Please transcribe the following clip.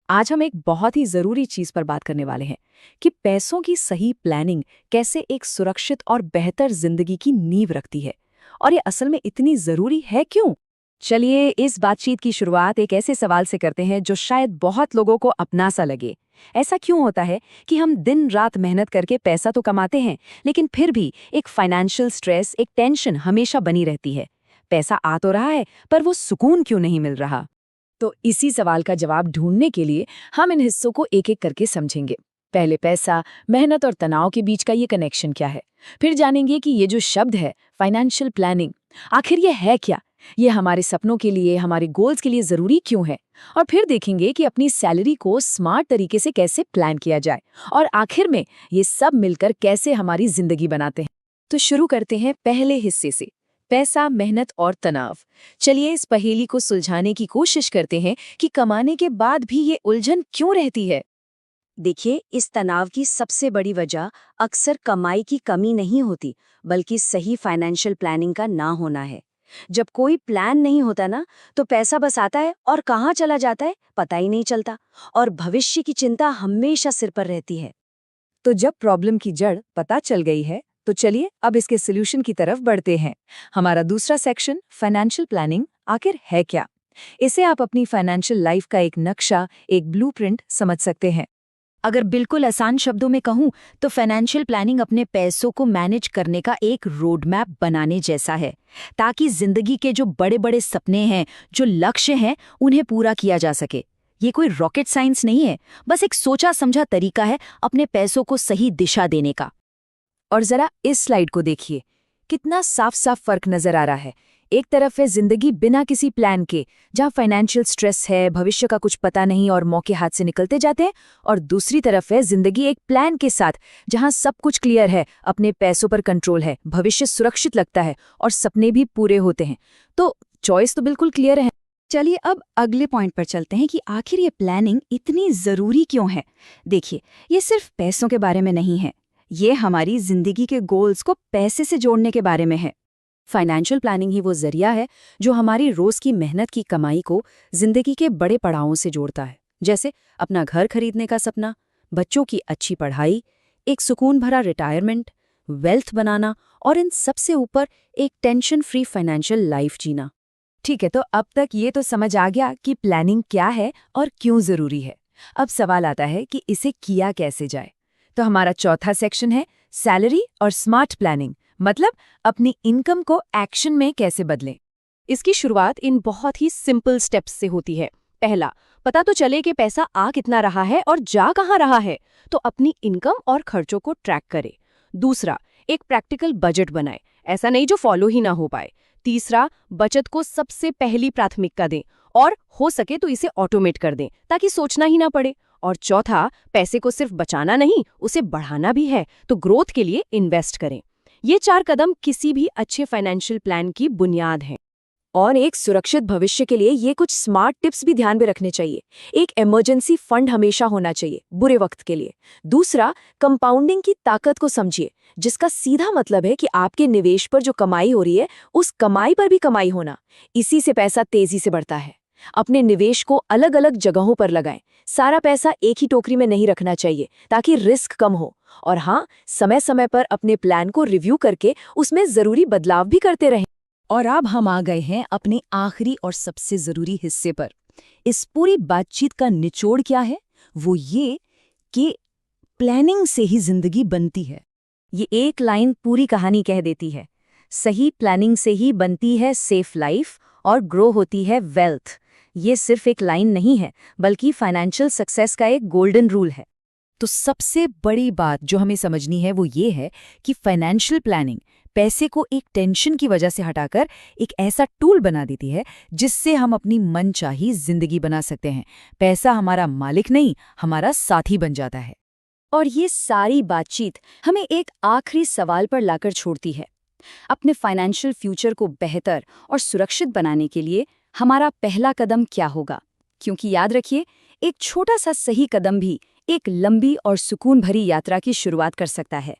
आज हम एक बहुत ही जरूरी चीज पर बात करने वाले हैं कि पैसों की सही प्लानिंग कैसे एक सुरक्षित और बेहतर जिंदगी की नींव रखती है। और ये असल में इतनी जरूरी है क्यों? चलिए इस बातचीत की शुरुआत एक ऐसे सवाल से करते हैं जो शायद बहुत लोगों को अपना सा लगे। ऐसा क्यों होता है कि हम दिन रात मेहनत करके पैसा तो कमाते हैं, लेकिन फिर भी एक फाइनेंशियल स्ट्रेस, एक टेंशन हमेशा बनी रहती है। पैसा आ तो रहा है, पर वो सुकून क्यों नहीं मिल रहा? तो इसी सवाल का जवाब ढूंढने के लिए हम इन हिस्सों को एक एक करके समझेंगे। पहले पैसा, मेहनत और तनाव के बीच का ये कनेक्शन क्या है। फिर जानेंगे कि ये जो शब्द है फाइनेंशियल प्लानिंग, आखिर ये है क्या, ये हमारे सपनों के लिए, हमारे गोल्स के लिए जरूरी क्यों है। और फिर देखेंगे कि अपनी सैलरी को स्मार्ट तरीके से कैसे प्लान किया जाए। और आखिर में ये सब मिलकर कैसे हमारी जिंदगी बनाते हैं। तो शुरू करते हैं पहले हिस्से से, पैसा, मेहनत और तनाव। चलिए इस पहेली को सुलझाने की कोशिश करते हैं कि कमाने के बाद भी ये उलझन क्यों रहती है। देखिए, इस तनाव की सबसे बड़ी वजह अक्सर कमाई की कमी नहीं होती, बल्कि सही फाइनेंशियल प्लानिंग का ना होना है। जब कोई प्लान नहीं होता ना, तो पैसा बस आता है और कहाँ चला जाता है पता ही नहीं चलता, और भविष्य की चिंता हमेशा सिर पर रहती है। तो जब प्रॉब्लम की जड़ पता चल गई है, तो चलिए अब इसके सॉल्यूशन की तरफ बढ़ते हैं। हमारा दूसरा सेक्शन फाइनेंशियल प्लानिंग आखिर है क्या। इसे आप अपनी फाइनेंशियल लाइफ का एक नक्शा, एक ब्लूप्रिंट समझ सकते हैं। अगर बिल्कुल आसान शब्दों में कहूँ तो फाइनेंशियल प्लानिंग अपने पैसों को मैनेज करने का एक रोड मैप बनाने जैसा है, ताकि जिंदगी के जो बड़े बड़े सपने हैं, जो लक्ष्य हैं, उन्हें पूरा किया जा सके। ये कोई रॉकेट साइंस नहीं है, बस एक सोचा समझा तरीका है अपने पैसों को सही दिशा देने का। और जरा इस स्लाइड को देखिए, कितना साफ साफ फर्क नजर आ रहा है। एक तरफ है जिंदगी बिना किसी प्लान के, जहां फाइनेंशियल स्ट्रेस है, भविष्य का कुछ पता नहीं और मौके हाथ से निकलते जाते हैं। और दूसरी तरफ है जिंदगी एक प्लान के साथ, जहां सब कुछ क्लियर है, अपने पैसों पर कंट्रोल है, भविष्य सुरक्षित लगता है और सपने भी पूरे होते हैं। तो चॉइस तो बिल्कुल क्लियर है। चलिए अब अगले पॉइंट पर चलते हैं कि आखिर ये प्लानिंग इतनी जरूरी क्यों है। देखिए, ये सिर्फ पैसों के बारे में नहीं है, ये हमारी जिंदगी के गोल्स को पैसे से जोड़ने के बारे में है। फाइनेंशियल प्लानिंग ही वो जरिया है जो हमारी रोज की मेहनत की कमाई को जिंदगी के बड़े पड़ावों से जोड़ता है, जैसे अपना घर खरीदने का सपना, बच्चों की अच्छी पढ़ाई, एक सुकून भरा रिटायरमेंट, वेल्थ बनाना और इन सबसे ऊपर एक टेंशन फ्री फाइनेंशियल लाइफ जीना। ठीक है, तो अब तक ये तो समझ आ गया कि प्लानिंग क्या है और क्यों जरूरी है। अब सवाल आता है कि इसे किया कैसे जाए। तो हमारा चौथा सेक्शन है सैलरी और स्मार्ट प्लानिंग, मतलब अपनी इनकम को एक्शन में कैसे बदलें। इसकी शुरुआत इन बहुत ही सिंपल स्टेप्स से होती है। पहला, पता तो चले कि पैसा आ कितना रहा है और जा कहाँ रहा है, तो अपनी इनकम और खर्चों को ट्रैक करें। दूसरा, एक प्रैक्टिकल बजट बनाए, ऐसा नहीं जो फॉलो ही ना हो पाए। तीसरा, बचत को सबसे पहली प्राथमिकता दें और हो सके तो इसे ऑटोमेट कर दें ताकि सोचना ही ना पड़े। और चौथा, पैसे को सिर्फ बचाना नहीं, उसे बढ़ाना भी है, तो ग्रोथ के लिए इन्वेस्ट करें। ये 4 कदम किसी भी अच्छे फाइनेंशियल प्लान की बुनियाद हैं। और एक सुरक्षित भविष्य के लिए ये कुछ स्मार्ट टिप्स भी ध्यान में रखने चाहिए। एक इमरजेंसी फंड हमेशा होना चाहिए बुरे वक्त के लिए। दूसरा, कंपाउंडिंग की ताकत को समझिए, जिसका सीधा मतलब है कि आपके निवेश पर जो कमाई हो रही है, उस कमाई पर भी कमाई होना। इसी से पैसा तेजी से बढ़ता है। अपने निवेश को अलग अलग जगहों पर लगाएं। सारा पैसा एक ही टोकरी में नहीं रखना चाहिए ताकि रिस्क कम हो। और हाँ, समय समय पर अपने प्लान को रिव्यू करके उसमें जरूरी बदलाव भी करते रहें। और अब हम आ गए हैं अपने आखिरी और सबसे जरूरी हिस्से पर। इस पूरी बातचीत का निचोड़ क्या है? वो ये कि प्लानिंग से ही जिंदगी बनती है। ये एक लाइन पूरी कहानी कह देती है। सही प्लानिंग से ही बनती है सेफ लाइफ और ग्रो होती है वेल्थ। ये सिर्फ एक लाइन नहीं है, बल्कि फाइनेंशियल सक्सेस का एक गोल्डन रूल है। तो सबसे बड़ी बात जो हमें समझनी है वो ये है कि फाइनेंशियल प्लानिंग पैसे को एक टेंशन की वजह से हटाकर एक ऐसा टूल बना देती है जिससे हम अपनी मनचाही जिंदगी बना सकते हैं। पैसा हमारा मालिक नहीं, हमारा साथी बन जाता है। और ये सारी बातचीत हमें एक आखिरी सवाल पर लाकर छोड़ती है। अपने फाइनेंशियल फ्यूचर को बेहतर और सुरक्षित बनाने के लिए हमारा पहला कदम क्या होगा? क्योंकि याद रखिए, एक छोटा सा सही कदम भी एक लंबी और सुकून भरी यात्रा की शुरुआत कर सकता है।